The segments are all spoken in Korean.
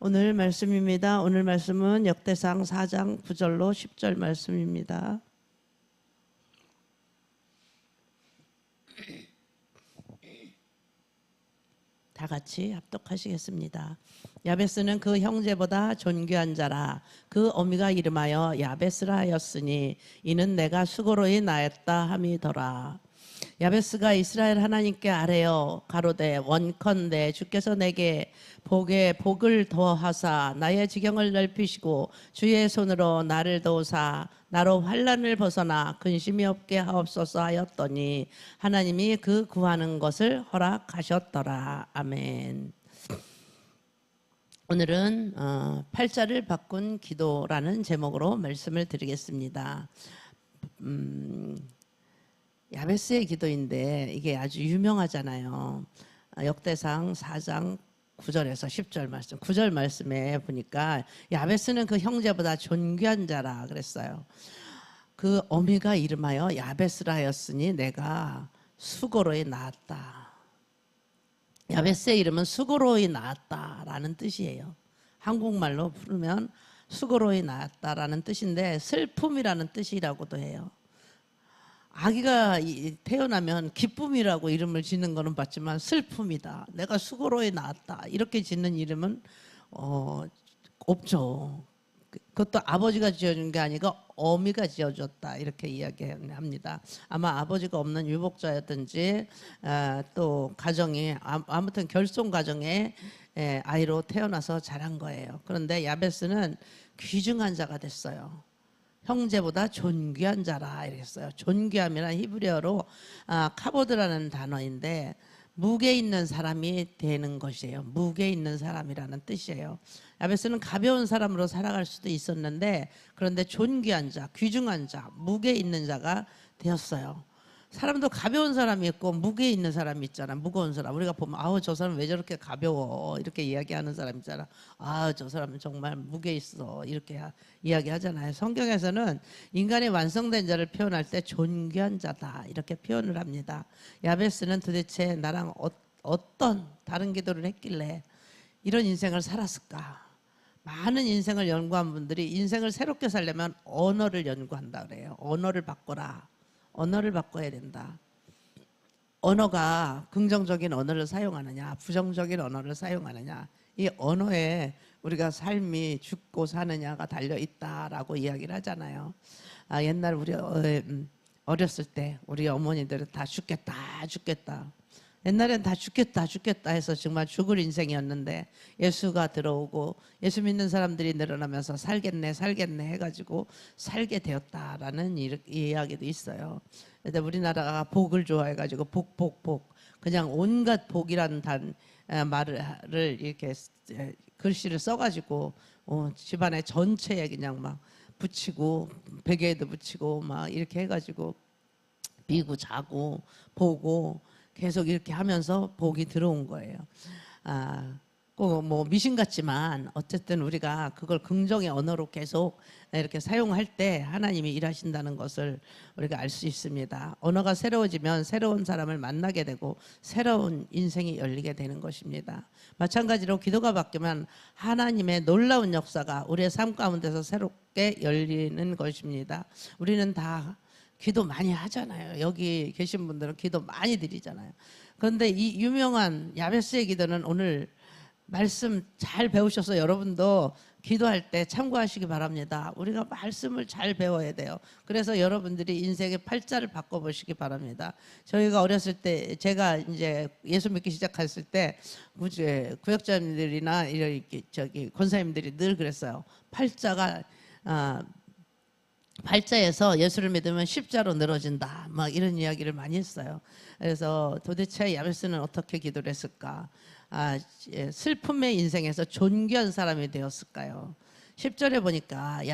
오늘 말씀입니다. 오늘 말씀은 역대상 4장 9절로 10절 말씀입니다. 다 같이 합독하시겠습니다. 야베스는 그 형제보다 존귀한 자라. 그 어미가 이름하여 야베스라 하였으니 이는 내가 수고로이 낳았다 함이더라. 야베스가 이스라엘 하나님께 아뢰어 가로되 원컨대 주께서 내게 복을 더하사 나의 지경을 넓히시고 주의 손으로 나를 도우사 나로 환난을 벗어나 근심이 없게 하옵소서 하였더니 하나님이 그 구하는 것을 허락하셨더라. 아멘. 오늘은 팔자를 바꾼 기도라는 제목으로 말씀을 드리겠습니다. 야베스의 기도인데 이게 아주 유명하잖아요. 역대상 4장 9절에서 10절 말씀, 9절 말씀에 보니까 야베스는 그 형제보다 존귀한 자라 그랬어요. 그 어미가 이름하여 야베스라 하였으니 내가 수고로이 낳았다. 야베스의 이름은 수고로이 낳았다라는 뜻이에요. 한국말로 부르면 수고로이 낳았다라는 뜻인데 슬픔이라는 뜻이라고도 해요. 아기가 태어나면 기쁨이라고 이름을 짓는 거는 봤지만 슬픔이다. 내가 수고로이 낳았다. 이렇게 짓는 이름은 없죠. 그것도 아버지가 지어준 게 아니고 어미가 지어줬다. 이렇게 이야기합니다. 아마 아버지가 없는 유복자였든지 또 가정이 아무튼 결손 가정에 아이로 태어나서 자란 거예요. 그런데 야베스는 귀중한 자가 됐어요. 형제보다 존귀한 자라 이랬어요. 존귀함이란 히브리어로 카보드라는 단어인데 무게 있는 사람이 되는 것이에요. 무게 있는 사람이라는 뜻이에요. 야베스는 가벼운 사람으로 살아갈 수도 있었는데 그런데 존귀한 자, 귀중한 자, 무게 있는 자가 되었어요. 사람도 가벼운 사람이 있고 무게 있는 사람이 있잖아. 무거운 사람. 우리가 보면 아우 저 사람 왜 저렇게 가벼워 이렇게 이야기하는 사람 있잖아. 아 저 사람은 정말 무게 있어 이렇게 이야기하잖아요. 성경에서는 인간의 완성된 자를 표현할 때 존귀한 자다 이렇게 표현을 합니다. 야베스는 도대체 나랑 어떤 다른 기도를 했길래 이런 인생을 살았을까? 많은 인생을 연구한 분들이 인생을 새롭게 살려면 언어를 연구한다 그래요. 언어를 바꿔라. 언어를 바꿔야 된다. 언어가 긍정적인 언어를 사용하느냐 부정적인 언어를 사용하느냐 이 언어에 우리가 삶이 죽고 사느냐가 달려있다라고 이야기를 하잖아요. 옛날 우리 어렸을 때 우리 어머니들은 다 죽겠다 옛날엔 다 죽겠다 해서 정말 죽을 인생이었는데 예수가 들어오고 예수 믿는 사람들이 늘어나면서 살겠네 해가지고 살게 되었다라는 이야기도 있어요. 근데 우리나라가 복을 좋아해가지고 복 그냥 온갖 복이라는 말을 이렇게 글씨를 써가지고 집안에 전체에 그냥 막 붙이고 베개에도 붙이고 막 이렇게 해가지고 비고 자고 보고 계속 이렇게 하면서 복이 들어온 거예요. 꼭 뭐 미신 같지만 어쨌든 우리가 그걸 긍정의 언어로 계속 이렇게 사용할 때 하나님이 일하신다는 것을 우리가 알 수 있습니다. 언어가 새로워지면 새로운 사람을 만나게 되고 새로운 인생이 열리게 되는 것입니다. 마찬가지로 기도가 바뀌면 하나님의 놀라운 역사가 우리의 삶 가운데서 새롭게 열리는 것입니다. 우리는 다 기도 많이 하잖아요. 여기 계신 분들은 기도 많이 드리잖아요. 그런데 이 유명한 야베스의 기도는 오늘 말씀 잘 배우셔서 여러분도 기도할 때 참고하시기 바랍니다. 우리가 말씀을 잘 배워야 돼요. 그래서 여러분들이 인생의 팔자를 바꿔보시기 바랍니다. 저희가 어렸을 때 제가 이제 예수 믿기 시작했을 때 구역자님들이나 이렇게 권사님들이 늘 그랬어요. 팔자에서 예수를 믿으면 십자로 늘어진다 막 이런 이야기를 많이 했어요. 그래서 도대체 야베스는 어떻게 기도를 했을까? 슬픔의 인생에서 존귀한 사람이 되었을까요? 10절에 보니까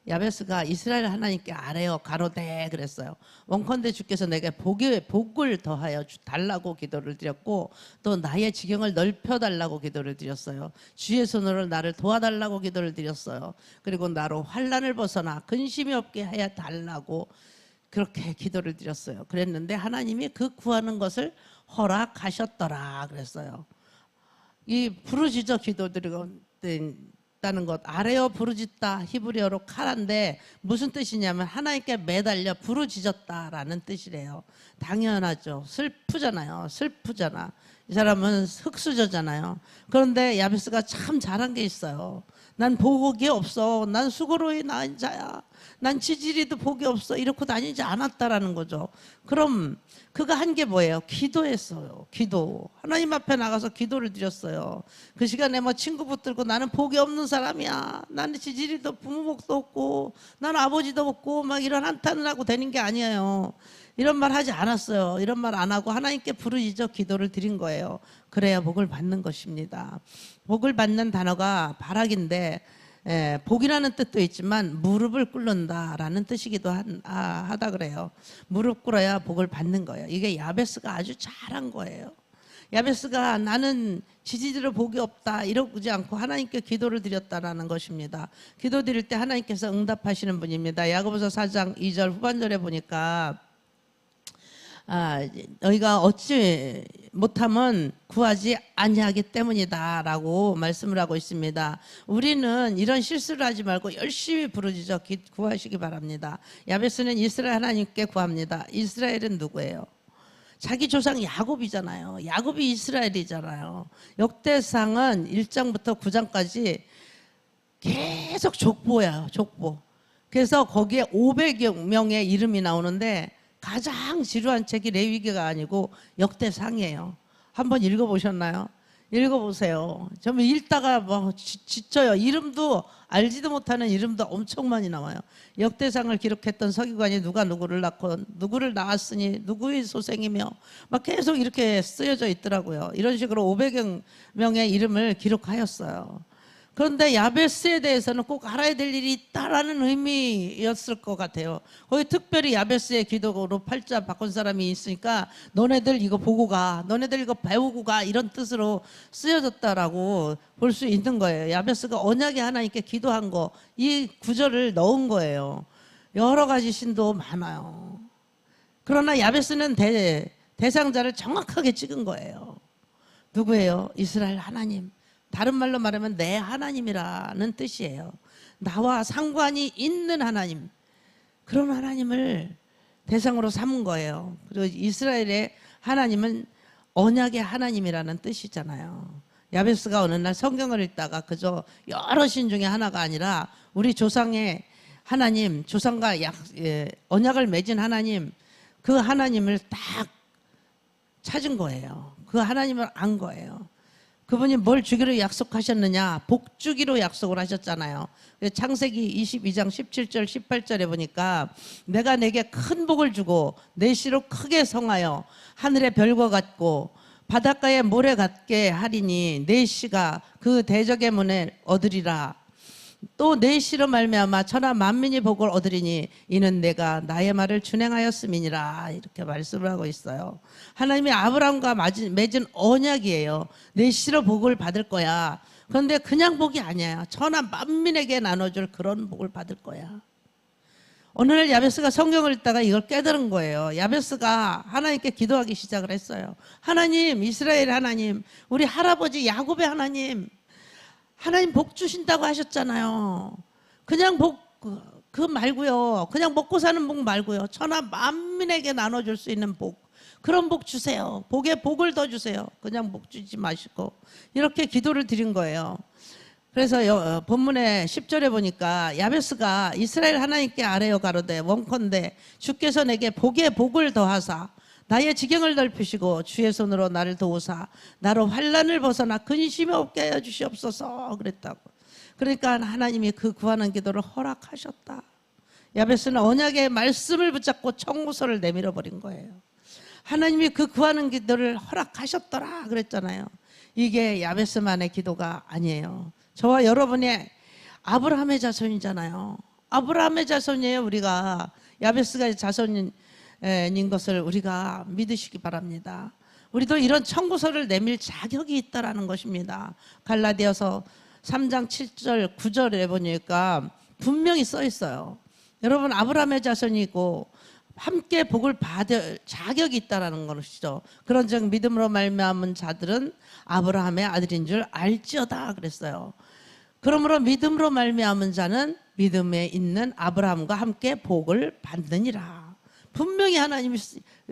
야베스가 이스라엘 하나님께 아뢰어 가로되 그랬어요. 원컨대 주께서 내게 복을 더하여 달라고 기도를 드렸고 또 나의 지경을 넓혀 달라고 기도를 드렸어요. 주의 손으로 나를 도와달라고 기도를 드렸어요. 그리고 나로 환난을 벗어나 근심이 없게 하여 달라고 그렇게 기도를 드렸어요. 그랬는데 하나님이 그 구하는 것을 허락하셨더라 그랬어요. 이 부르짖어 기도드리다는 것, 아뢰어 부르짖다 히브리어로 카라인데 무슨 뜻이냐면 하나님께 매달려 부르짖었다라는 뜻이래요. 당연하죠. 슬프잖아요. 슬프잖아. 이 사람은 흙수저잖아요. 그런데 야베스가 참 잘한 게 있어요. 난 복이 없어. 난 수고로이 낳은 자야. 난 지지리도 복이 없어. 이렇게 다니지 않았다라는 거죠. 그럼 그가 한 게 뭐예요? 기도했어요. 기도. 하나님 앞에 나가서 기도를 드렸어요. 그 시간에 뭐 친구 붙들고 나는 복이 없는 사람이야. 나는 지지리도 부모복도 없고 나는 아버지도 없고 막 이런 한탄을 하고 되는 게 아니에요. 이런 말 하지 않았어요. 이런 말 안 하고 하나님께 부르짖어 기도를 드린 거예요. 그래야 복을 받는 것입니다. 복을 받는 단어가 바락인데 복이라는 뜻도 있지만 무릎을 꿇는다라는 뜻이기도 하다 그래요. 무릎 꿇어야 복을 받는 거예요. 이게 야베스가 아주 잘한 거예요. 야베스가 나는 지지리로 복이 없다 이러지 않고 하나님께 기도를 드렸다라는 것입니다. 기도 드릴 때 하나님께서 응답하시는 분입니다. 야고보서 4장 2절 후반절에 보니까 너희가 얻지 못하면 구하지 아니하기 때문이다라고 말씀을 하고 있습니다. 우리는 이런 실수를 하지 말고 열심히 부르짖어 구하시기 바랍니다. 야베스는 이스라엘 하나님께 구합니다. 이스라엘은 누구예요? 자기 조상 야곱이잖아요. 야곱이 이스라엘이잖아요. 역대상은 1장부터 9장까지 계속 족보예요. 족보. 그래서 거기에 500여 명의 이름이 나오는데 가장 지루한 책이 레위기가 아니고 역대상이에요. 한번 읽어보셨나요? 읽어보세요. 저는 읽다가 뭐 지쳐요. 이름도 알지도 못하는 이름도 엄청 많이 나와요. 역대상을 기록했던 서기관이 누가 누구를 낳고 누구를 낳았으니 누구의 소생이며 막 계속 이렇게 쓰여져 있더라고요. 이런 식으로 500여 명의 이름을 기록하였어요. 그런데 야베스에 대해서는 꼭 알아야 될 일이 있다라는 의미였을 것 같아요. 거기 특별히 야베스의 기도로 팔자 바꾼 사람이 있으니까 너네들 이거 보고 가, 너네들 이거 배우고 가 이런 뜻으로 쓰여졌다라고 볼 수 있는 거예요. 야베스가 언약의 하나님께 기도한 거, 이 구절을 넣은 거예요. 여러 가지 신도 많아요. 그러나 야베스는 대상자를 정확하게 찍은 거예요. 누구예요? 이스라엘 하나님. 다른 말로 말하면 내 하나님이라는 뜻이에요. 나와 상관이 있는 하나님, 그런 하나님을 대상으로 삼은 거예요. 그리고 이스라엘의 하나님은 언약의 하나님이라는 뜻이잖아요. 야베스가 어느 날 성경을 읽다가 그저 여러 신 중에 하나가 아니라 우리 조상의 하나님, 조상과 언약을 맺은 하나님, 그 하나님을 딱 찾은 거예요. 그 하나님을 안 거예요. 그분이 뭘 주기로 약속하셨느냐? 복 주기로 약속을 하셨잖아요. 창세기 22장 17절 18절에 보니까 내가 내게 큰 복을 주고 내 씨로 크게 성하여 하늘의 별과 같고 바닷가의 모래 같게 하리니 내 씨가 그 대적의 문에 얻으리라. 또 내 씨로 말미암아 천하 만민이 복을 얻으리니 이는 내가 나의 말을 준행하였음이니라. 이렇게 말씀을 하고 있어요. 하나님이 아브라함과 맺은 언약이에요. 내 씨로 복을 받을 거야. 그런데 그냥 복이 아니야. 천하 만민에게 나눠줄 그런 복을 받을 거야. 어느 날 야베스가 성경을 읽다가 이걸 깨달은 거예요. 야베스가 하나님께 기도하기 시작을 했어요. 하나님, 이스라엘 하나님, 우리 할아버지 야곱의 하나님, 하나님 복 주신다고 하셨잖아요. 그냥 복 그 말고요. 그냥 먹고 사는 복 말고요. 천하 만민에게 나눠줄 수 있는 복, 그런 복 주세요. 복에 복을 더 주세요. 그냥 복 주지 마시고. 이렇게 기도를 드린 거예요. 그래서 본문의 10절에 보니까 야베스가 이스라엘 하나님께 아뢰어 가로되 원컨대 주께서 내게 복에 복을 더하사 나의 지경을 넓히시고 주의 손으로 나를 도우사 나로 환난을 벗어나 근심이 없게 하여 주시옵소서 그랬다고. 그러니까 하나님이 그 구하는 기도를 허락하셨다. 야베스는 언약의 말씀을 붙잡고 청구서를 내밀어 버린 거예요. 하나님이 그 구하는 기도를 허락하셨더라 그랬잖아요. 이게 야베스만의 기도가 아니에요. 저와 여러분의 아브라함의 자손이잖아요. 아브라함의 자손이에요. 우리가 야베스가 자손인 것을 우리가 믿으시기 바랍니다. 우리도 이런 청구서를 내밀 자격이 있다라는 것입니다. 갈라디아서 3장 7절 9절에 보니까 분명히 써 있어요. 여러분 아브라함의 자손이고 함께 복을 받을 자격이 있다라는 것이죠. 그런즉 믿음으로 말미암은 자들은 아브라함의 아들인 줄 알지어다 그랬어요. 그러므로 믿음으로 말미암은 자는 믿음에 있는 아브라함과 함께 복을 받느니라. 분명히 하나님이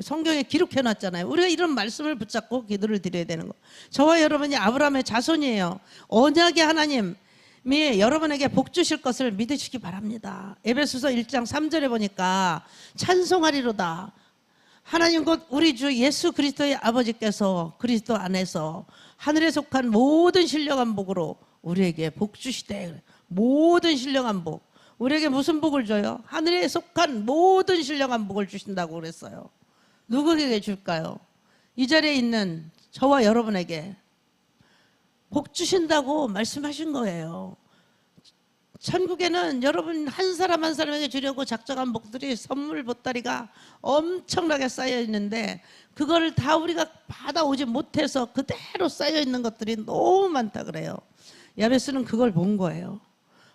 성경에 기록해 놨잖아요. 우리가 이런 말씀을 붙잡고 기도를 드려야 되는 거. 저와 여러분이 아브라함의 자손이에요. 언약의 하나님이 여러분에게 복 주실 것을 믿으시기 바랍니다. 에베소서 1장 3절에 보니까 찬송하리로다. 하나님 곧 우리 주 예수 그리스도의 아버지께서 그리스도 안에서 하늘에 속한 모든 신령한 복으로 우리에게 복 주시되. 모든 신령한 복. 우리에게 무슨 복을 줘요? 하늘에 속한 모든 신령한 복을 주신다고 그랬어요. 누구에게 줄까요? 이 자리에 있는 저와 여러분에게 복 주신다고 말씀하신 거예요. 천국에는 여러분 한 사람 한 사람에게 주려고 작정한 복들이 선물 보따리가 엄청나게 쌓여 있는데 그걸 다 우리가 받아오지 못해서 그대로 쌓여 있는 것들이 너무 많다 그래요. 야베스는 그걸 본 거예요.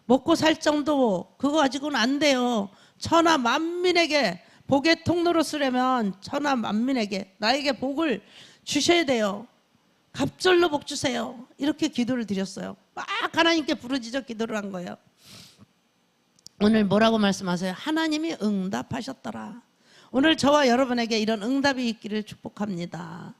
먹고 살 정도 그거 가지고는 안 돼요. 천하 만민에게 복의 통로로 쓰려면 천하 만민에게 나에게 복을 주셔야 돼요. 갑절로 복 주세요. 이렇게 기도를 드렸어요. 막 하나님께 부르짖어 기도를 한 거예요. 오늘 뭐라고 말씀하세요? 하나님이 응답하셨더라. 오늘 저와 여러분에게 이런 응답이 있기를 축복합니다.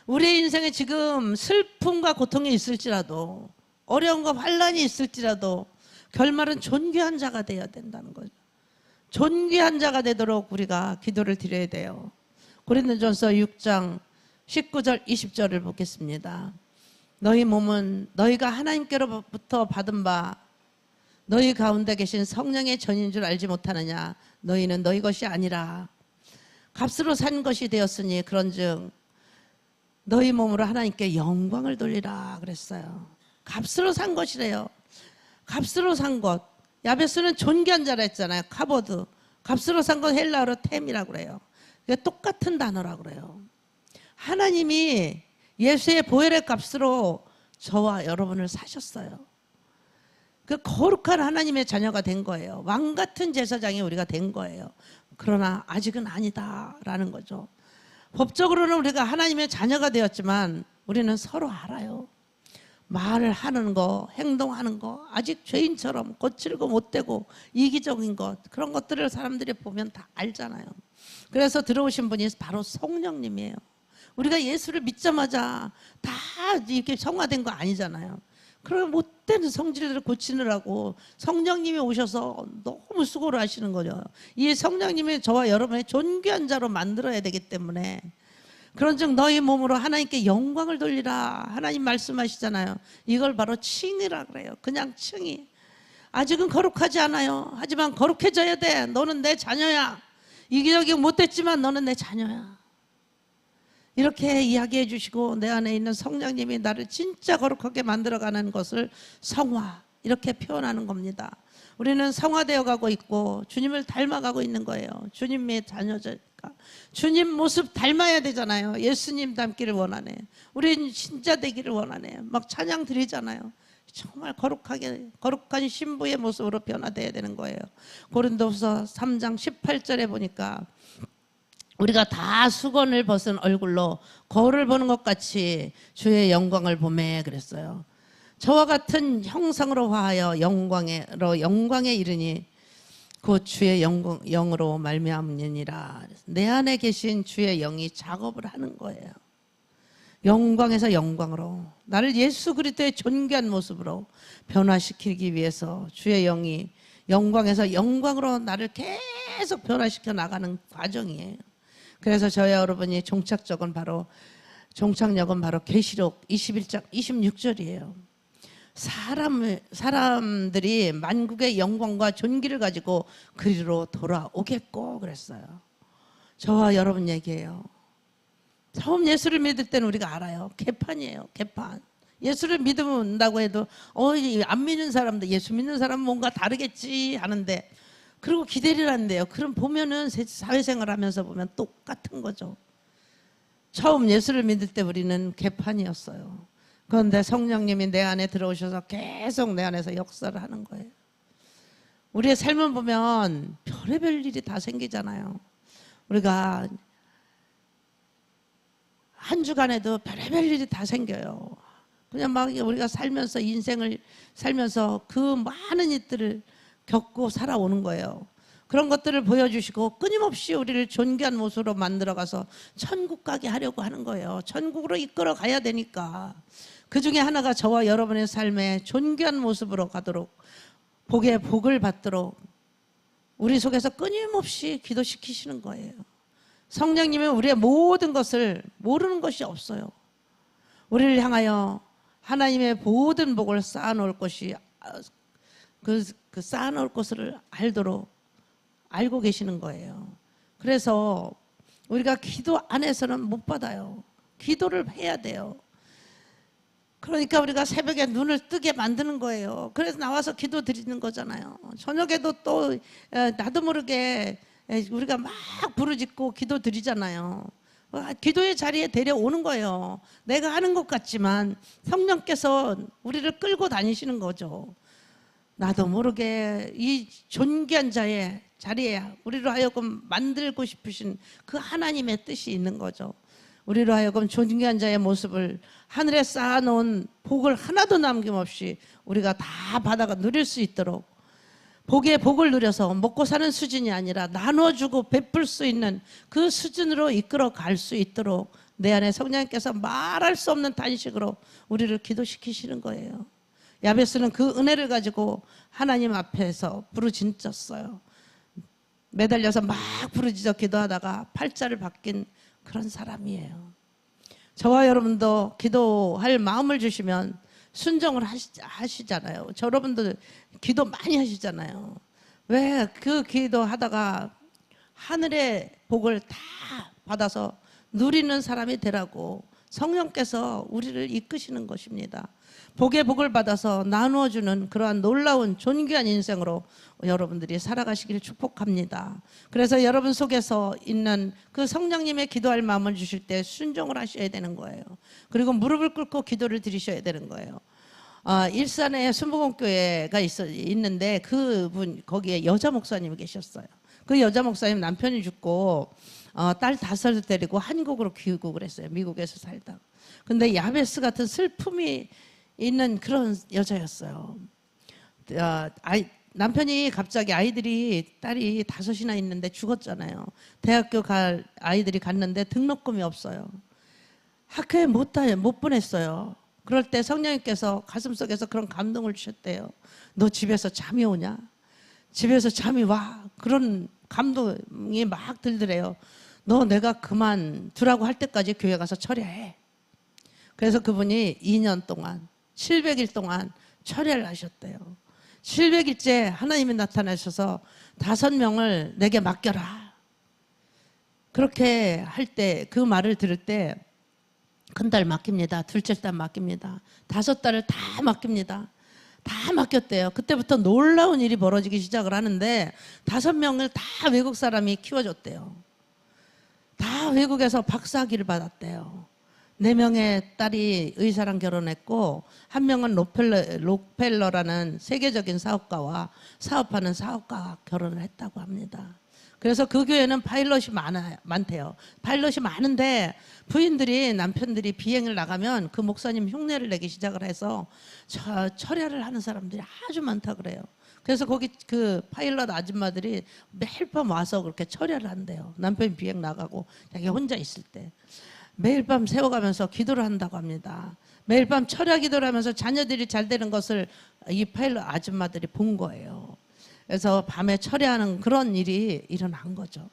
우리의 인생에 지금 슬픔과 고통이 있을지라도 어려움과 환난이 있을지라도 결말은 존귀한 자가 되어야 된다는 거죠. 존귀한 자가 되도록 우리가 기도를 드려야 돼요. 고린도전서 6장 19절 20절을 보겠습니다. 너희 몸은 너희가 하나님께로부터 받은 바 너희 가운데 계신 성령의 전인 줄 알지 못하느냐. 너희는 너희 것이 아니라 값으로 산 것이 되었으니 그런즉 너희 몸으로 하나님께 영광을 돌리라 그랬어요. 값으로 산 것이래요. 값으로 산 것. 야베스는 존귀한 자라 했잖아요. 카보드. 값으로 산 건 헬라어로 템이라고 그래요. 그게 똑같은 단어라고 그래요. 하나님이 예수의 보혈의 값으로 저와 여러분을 사셨어요. 그 거룩한 하나님의 자녀가 된 거예요. 왕 같은 제사장이 우리가 된 거예요. 그러나 아직은 아니다라는 거죠. 법적으로는 우리가 하나님의 자녀가 되었지만 우리는 서로 알아요. 말을 하는 거, 행동하는 거, 아직 죄인처럼 거칠고 못되고 이기적인 것, 그런 것들을 사람들이 보면 다 알잖아요. 그래서 들어오신 분이 바로 성령님이에요. 우리가 예수를 믿자마자 다 이렇게 성화된 거 아니잖아요. 그런 못된 성질들을 고치느라고 성령님이 오셔서 너무 수고를 하시는 거죠. 이 성령님이 저와 여러분의 존귀한 자로 만들어야 되기 때문에 그런즉 너희 몸으로 하나님께 영광을 돌리라. 하나님 말씀하시잖아요. 이걸 바로 칭이라 그래요. 그냥 칭이. 아직은 거룩하지 않아요. 하지만 거룩해져야 돼. 너는 내 자녀야. 이기적이 못됐지만 너는 내 자녀야. 이렇게 이야기해 주시고 내 안에 있는 성령님이 나를 진짜 거룩하게 만들어가는 것을 성화 이렇게 표현하는 겁니다. 우리는 성화되어 가고 있고 주님을 닮아가고 있는 거예요. 주님의 자녀니까 주님 모습 닮아야 되잖아요. 예수님 닮기를 원하네. 우리는 진짜 되기를 원하네. 막 찬양 드리잖아요. 정말 거룩하게 거룩한 신부의 모습으로 변화되어야 되는 거예요. 고린도서 3장 18절에 보니까 우리가 다 수건을 벗은 얼굴로 거울을 보는 것 같이 주의 영광을 보매 그랬어요. 저와 같은 형상으로 화하여 영광에 이르니 곧 주의 영으로 말미암느니라. 내 안에 계신 주의 영이 작업을 하는 거예요. 영광에서 영광으로 나를 예수 그리스도의 존귀한 모습으로 변화시키기 위해서 주의 영이 영광에서 영광으로 나를 계속 변화시켜 나가는 과정이에요. 그래서 저희 여러분이 종착역은 바로 계시록 21장 26절이에요. 사람들이 만국의 영광과 존귀를 가지고 그리로 돌아오겠고 그랬어요. 저와 여러분 얘기해요. 처음 예수를 믿을 때는 우리가 알아요. 개판이에요. 개판. 예수를 믿는다고 해도 안 믿는 사람도 예수 믿는 사람은 뭔가 다르겠지 하는데 그리고 기대를 한대요. 그럼 보면은 사회생활 하면서 보면 똑같은 거죠. 처음 예수를 믿을 때 우리는 개판이었어요. 그런데 성령님이 내 안에 들어오셔서 계속 내 안에서 역사를 하는 거예요. 우리의 삶을 보면 별의별 일이 다 생기잖아요. 우리가 한 주간에도 별의별 일이 다 생겨요. 그냥 막 우리가 살면서 인생을 살면서 그 많은 일들을 겪고 살아오는 거예요. 그런 것들을 보여주시고 끊임없이 우리를 존귀한 모습으로 만들어가서 천국 가게 하려고 하는 거예요. 천국으로 이끌어 가야 되니까. 그 중에 하나가 저와 여러분의 삶에 존귀한 모습으로 가도록, 복의 복을 받도록 우리 속에서 끊임없이 기도시키시는 거예요. 성령님은 우리의 모든 것을 모르는 것이 없어요. 우리를 향하여 하나님의 모든 복을 쌓아놓을 것이, 그 쌓아놓을 것을 알도록 알고 계시는 거예요. 그래서 우리가 기도 안에서는 못 받아요. 기도를 해야 돼요. 그러니까 우리가 새벽에 눈을 뜨게 만드는 거예요. 그래서 나와서 기도 드리는 거잖아요. 저녁에도 또 나도 모르게 우리가 막 부르짖고 기도 드리잖아요. 기도의 자리에 데려오는 거예요. 내가 하는 것 같지만 성령께서 우리를 끌고 다니시는 거죠. 나도 모르게 이 존귀한 자의 자리에 우리로 하여금 만들고 싶으신 그 하나님의 뜻이 있는 거죠. 우리로 하여금 존귀한 자의 모습을 하늘에 쌓아놓은 복을 하나도 남김없이 우리가 다 받아가 누릴 수 있도록, 복의 복을 누려서 먹고 사는 수준이 아니라 나눠주고 베풀 수 있는 그 수준으로 이끌어 갈 수 있도록 내 안에 성령님께서 말할 수 없는 탄식으로 우리를 기도시키시는 거예요. 야베스는 그 은혜를 가지고 하나님 앞에서 부르짖었어요. 매달려서 막 부르짖어 기도하다가 팔자를 바뀐 그런 사람이에요. 저와 여러분도 기도할 마음을 주시면 순종을 하시잖아요. 여러분도 기도 많이 하시잖아요. 왜 그 기도하다가 하늘의 복을 다 받아서 누리는 사람이 되라고 성령께서 우리를 이끄시는 것입니다. 복의 복을 받아서 나누어주는 그러한 놀라운 존귀한 인생으로 여러분들이 살아가시길 축복합니다. 그래서 여러분 속에서 있는 그 성령님의 기도할 마음을 주실 때 순종을 하셔야 되는 거예요. 그리고 무릎을 꿇고 기도를 드리셔야 되는 거예요. 일산에 순복음교회가 있는데 그분 거기에 여자 목사님이 계셨어요. 그 여자 목사님 남편이 죽고 딸 5을 데리고 한국으로 귀국을 했어요. 미국에서 살다가. 근데 야베스 같은 슬픔이 있는 그런 여자였어요. 남편이 갑자기 딸이 5이나 있는데 죽었잖아요. 대학교 갈 아이들이 갔는데 등록금이 없어요. 학교에 못 보냈어요. 그럴 때 성령님께서 가슴속에서 그런 감동을 주셨대요. 너 집에서 잠이 오냐? 집에서 잠이 와. 그런 감동이 막 들더래요. 너 내가 그만두라고 할 때까지 교회 가서 철야해. 그래서 그분이 2년 동안 700일 동안 철야를 하셨대요. 700일째 하나님이 나타나셔서 5명을 내게 맡겨라. 그렇게 할 때, 그 말을 들을 때 큰 딸 맡깁니다. 둘째 딸 맡깁니다. 5딸을 다 맡깁니다. 다 맡겼대요. 그때부터 놀라운 일이 벌어지기 시작을 하는데 5명을 다 외국 사람이 키워줬대요. 다 외국에서 박사학위를 받았대요. 4명의 딸이 의사랑 결혼했고 1명은 록펠러라는 세계적인 사업가와 사업하는 사업가와 결혼을 했다고 합니다. 그래서 그 교회는 파일럿이 많대요. 파일럿이 많은데 부인들이, 남편들이 비행을 나가면 그 목사님 흉내를 내기 시작을 해서 철야를 하는 사람들이 아주 많다 그래요. 그래서 거기 그 파일럿 아줌마들이 매일 밤 와서 그렇게 철야를 한대요. 남편이 비행 나가고 자기 혼자 있을 때 매일 밤 세워가면서 기도를 한다고 합니다. 매일 밤 철야 기도를 하면서 자녀들이 잘 되는 것을 이 파일럿 아줌마들이 본 거예요. 그래서 밤에 철야하는 그런 일이 일어난 거죠.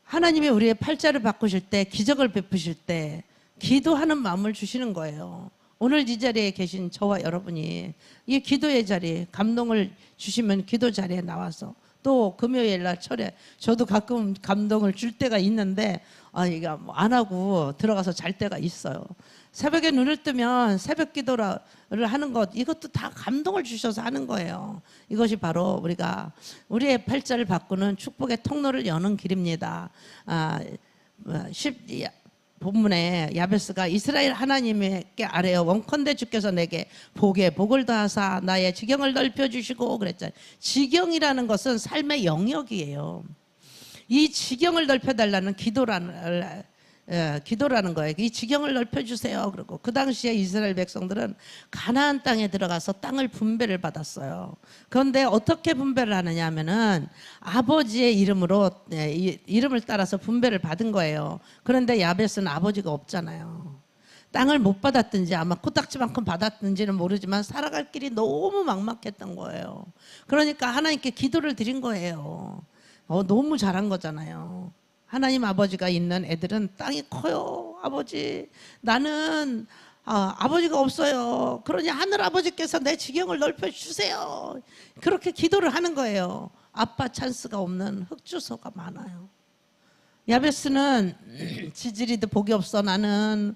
하나님이 우리의 팔자를 바꾸실 때, 기적을 베푸실 때 기도하는 마음을 주시는 거예요. 오늘 이 자리에 계신 저와 여러분이 이 기도의 자리, 감동을 주시면 기도 자리에 나와서, 또 금요일 날 철야, 저도 가끔 감동을 줄 때가 있는데 이게 안 하고 들어가서 잘 때가 있어요. 새벽에 눈을 뜨면 새벽 기도를 하는 것, 이것도 다 감동을 주셔서 하는 거예요. 이것이 바로 우리가 우리의 팔자를 바꾸는 축복의 통로를 여는 길입니다. 본문에 야베스가 이스라엘 하나님께 아뢰어 원컨대 주께서 내게 복에 복을 더하사 나의 지경을 넓혀주시고 그랬잖아요. 지경이라는 것은 삶의 영역이에요. 이 지경을 넓혀달라는 기도라는 거예요. 이 지경을 넓혀주세요. 그리고 그 당시에 이스라엘 백성들은 가나안 땅에 들어가서 땅을 분배를 받았어요. 그런데 어떻게 분배를 하느냐 하면은 아버지의 이름으로 이름을 따라서 분배를 받은 거예요. 그런데 야벳은 아버지가 없잖아요. 땅을 못 받았든지 아마 코딱지만큼 받았든지는 모르지만 살아갈 길이 너무 막막했던 거예요. 그러니까 하나님께 기도를 드린 거예요. 너무 잘한 거잖아요. 하나님 아버지가 있는 애들은 땅이 커요. 아버지, 나는 아버지가 없어요. 그러니 하늘 아버지께서 내 지경을 넓혀주세요. 그렇게 기도를 하는 거예요. 아빠 찬스가 없는 흙주소가 많아요. 야베스는 지지리도 복이 없어. 나는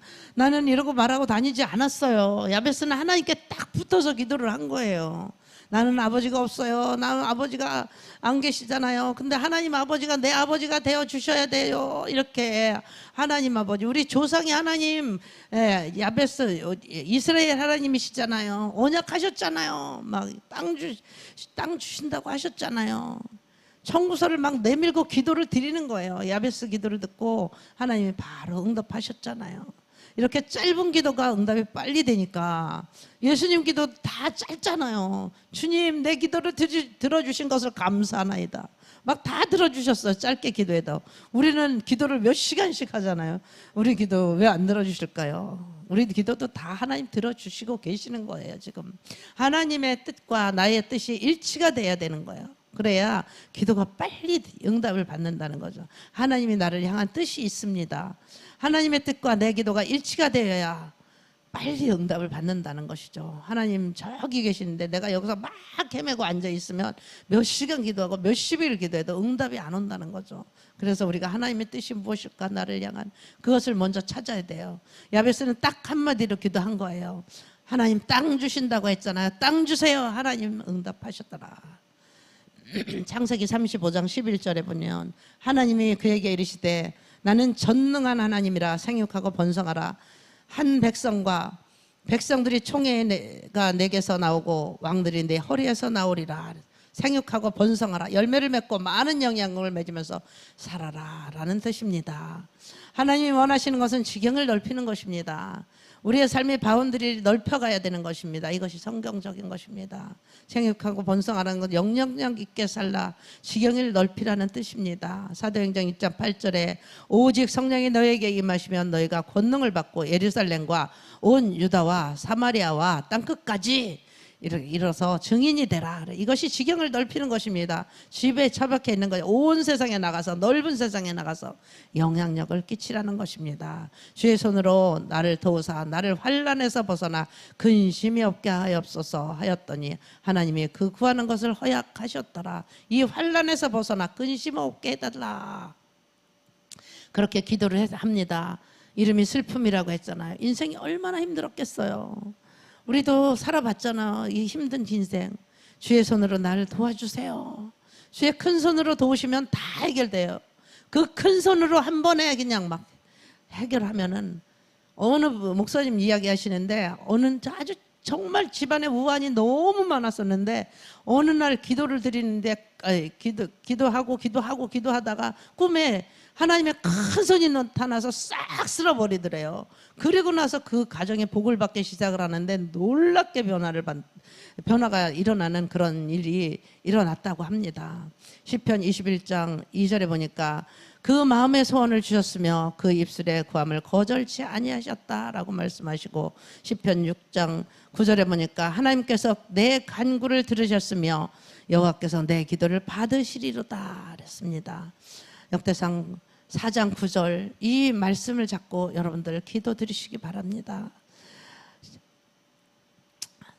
이러고 말하고 다니지 않았어요. 야베스는 하나님께 딱 붙어서 기도를 한 거예요. 나는 아버지가 없어요. 나는 아버지가 안 계시잖아요. 근데 하나님 아버지가 내 아버지가 되어 주셔야 돼요. 이렇게 하나님 아버지, 우리 조상의 하나님, 야베스 이스라엘 하나님이시잖아요. 언약하셨잖아요. 막 땅 주신다고 하셨잖아요. 청구서를 막 내밀고 기도를 드리는 거예요. 야베스 기도를 듣고 하나님이 바로 응답하셨잖아요. 이렇게 짧은 기도가 응답이 빨리 되니까 예수님 기도 다 짧잖아요. 주님, 내 기도를 들어주신 것을 감사하나이다. 막 다 들어주셨어요. 짧게 기도해도. 우리는 기도를 몇 시간씩 하잖아요. 우리 기도 왜 안 들어주실까요? 우리 기도도 다 하나님 들어주시고 계시는 거예요. 지금 하나님의 뜻과 나의 뜻이 일치가 돼야 되는 거예요. 그래야 기도가 빨리 응답을 받는다는 거죠. 하나님이 나를 향한 뜻이 있습니다. 하나님의 뜻과 내 기도가 일치가 되어야 빨리 응답을 받는다는 것이죠. 하나님 저기 계시는데 내가 여기서 막 헤매고 앉아 있으면 몇 시간 기도하고 몇십 일 기도해도 응답이 안 온다는 거죠. 그래서 우리가 하나님의 뜻이 무엇일까, 나를 향한 그것을 먼저 찾아야 돼요. 야베스는 딱 한마디로 기도한 거예요. 하나님 땅 주신다고 했잖아요. 땅 주세요. 하나님 응답하셨더라. 창세기 35장 11절에 보면 하나님이 그에게 이르시되 나는 전능한 하나님이라 생육하고 번성하라. 한 백성들이 총회가 내게서 나오고 왕들이 내 허리에서 나오리라. 생육하고 번성하라. 열매를 맺고 많은 영향을 맺으면서 살아라 라는 뜻입니다. 하나님이 원하시는 것은 지경을 넓히는 것입니다. 우리의 삶의 바운드리를 넓혀가야 되는 것입니다. 이것이 성경적인 것입니다. 생육하고 번성하라는 건 영향력 있게 살라, 지경을 넓히라는 뜻입니다. 사도행전 1장 8절에 오직 성령이 너에게 임하시면 너희가 권능을 받고 예루살렘과 온 유다와 사마리아와 땅끝까지 일어서 증인이 되라. 이것이 지경을 넓히는 것입니다. 집에 처박혀 있는 거예요. 온 세상에 나가서, 넓은 세상에 나가서 영향력을 끼치라는 것입니다. 주의 손으로 나를 도우사 나를 환난에서 벗어나 근심이 없게 하옵소서 하였더니 하나님이 그 구하는 것을 허락하셨더라. 이 환난에서 벗어나 근심 없게 해달라. 그렇게 기도를 합니다. 이름이 슬픔이라고 했잖아요. 인생이 얼마나 힘들었겠어요. 우리도 살아봤잖아. 이 힘든 인생. 주의 손으로 나를 도와주세요. 주의 큰 손으로 도우시면 다 해결돼요. 그 큰 손으로 한 번에 그냥 막 해결하면은, 어느 목사님 이야기하시는데 아주 정말 집안에 우환이 너무 많았었는데 어느 날 기도를 드리는데 기도하다가 꿈에 하나님의 큰 손이 나타나서 싹 쓸어버리더래요. 그리고 나서 그 가정에 복을 받기 시작을 하는데 놀랍게 변화가 일어나는 그런 일이 일어났다고 합니다. 시편 21장 2절에 보니까 그 마음의 소원을 주셨으며 그 입술의 구함을 거절치 아니하셨다라고 말씀하시고, 시편 6장 9절에 보니까 하나님께서 내 간구를 들으셨으며 여호와께서 내 기도를 받으시리로다 그랬습니다. 역대상 4장 9절 이 말씀을 잡고 여러분들 기도 드리시기 바랍니다.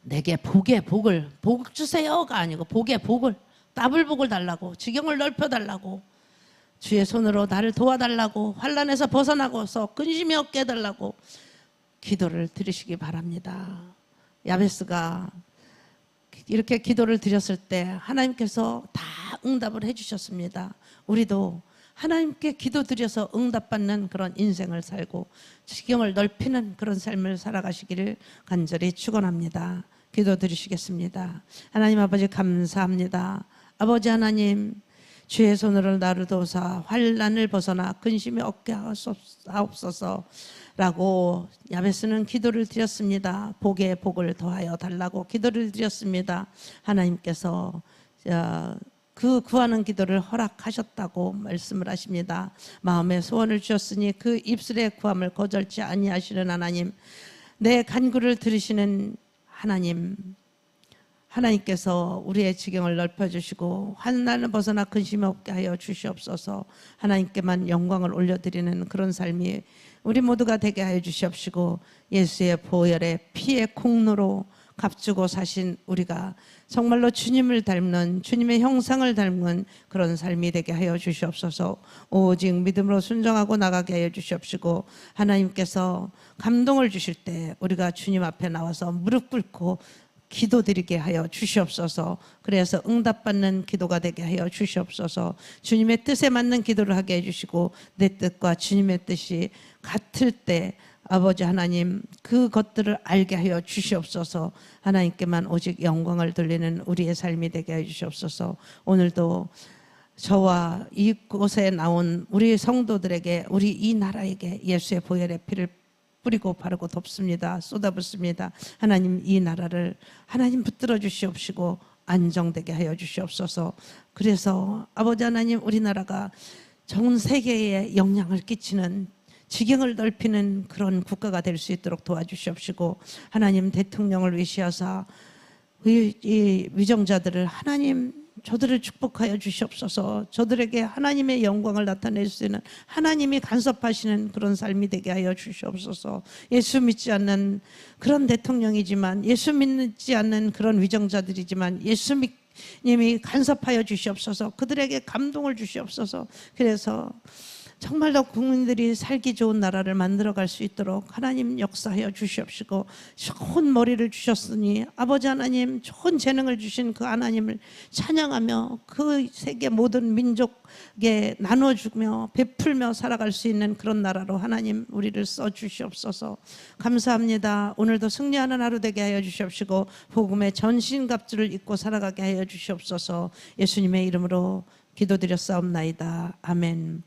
내게 복의 복을, 복 주세요가 아니고 복의 복을, 더블 복을 달라고, 지경을 넓혀달라고, 주의 손으로 나를 도와달라고, 환난에서 벗어나고서 근심이 없게 해달라고 기도를 드리시기 바랍니다. 야베스가 이렇게 기도를 드렸을 때 하나님께서 다 응답을 해주셨습니다. 우리도 하나님께 기도드려서 응답받는 그런 인생을 살고 지경을 넓히는 그런 삶을 살아가시기를 간절히 축원합니다. 기도드리시겠습니다. 하나님 아버지 감사합니다. 아버지 하나님, 주의 손으로 나를 도우사 환난을 벗어나 근심이 없게 하옵소서라고 야베스는 기도를 드렸습니다. 복에 복을 더하여 달라고 기도를 드렸습니다. 하나님께서 그 구하는 기도를 허락하셨다고 말씀을 하십니다. 마음에 소원을 주셨으니 그 입술의 구함을 거절치 아니하시는 하나님, 내 간구를 들으시는 하나님, 하나님께서 우리의 지경을 넓혀주시고 환난을 벗어나 근심 없게 하여 주시옵소서. 하나님께만 영광을 올려드리는 그런 삶이 우리 모두가 되게 하여 주시옵시고, 예수의 보혈의 피의 공로로 값주고 사신 우리가 정말로 주님을 닮는, 주님의 형상을 닮은 그런 삶이 되게 하여 주시옵소서. 오직 믿음으로 순종하고 나가게 하여 주시옵시고, 하나님께서 감동을 주실 때 우리가 주님 앞에 나와서 무릎 꿇고 기도드리게 하여 주시옵소서. 그래서 응답받는 기도가 되게 하여 주시옵소서. 주님의 뜻에 맞는 기도를 하게 해주시고, 내 뜻과 주님의 뜻이 같을 때 아버지 하나님, 그것들을 알게 하여 주시옵소서. 하나님께만 오직 영광을 돌리는 우리의 삶이 되게 하여 주시옵소서. 오늘도 저와 이곳에 나온 우리 성도들에게, 우리 이 나라에게 예수의 보혈의 피를 뿌리고 바르고 덮습니다. 쏟아붓습니다. 하나님, 이 나라를 하나님 붙들어 주시옵시고 안정되게 하여 주시옵소서. 그래서 아버지 하나님, 우리나라가 전 세계에 영향을 끼치는, 지경을 넓히는 그런 국가가 될 수 있도록 도와주시옵시고, 하나님, 대통령을 위시하사 이 위정자들을 하나님, 저들을 축복하여 주시옵소서. 저들에게 하나님의 영광을 나타낼 수 있는, 하나님이 간섭하시는 그런 삶이 되게 하여 주시옵소서. 예수 믿지 않는 그런 대통령이지만, 예수 믿지 않는 그런 위정자들이지만 예수님이 간섭하여 주시옵소서. 그들에게 감동을 주시옵소서. 그래서 정말로 국민들이 살기 좋은 나라를 만들어갈 수 있도록 하나님 역사하여 주시옵시고, 좋은 머리를 주셨으니 아버지 하나님, 좋은 재능을 주신 그 하나님을 찬양하며 그 세계 모든 민족에 나눠주며 베풀며 살아갈 수 있는 그런 나라로 하나님 우리를 써주시옵소서. 감사합니다. 오늘도 승리하는 하루 되게 하여 주시옵시고, 복음의 전신갑주를 입고 살아가게 하여 주시옵소서. 예수님의 이름으로 기도드렸사옵나이다. 아멘.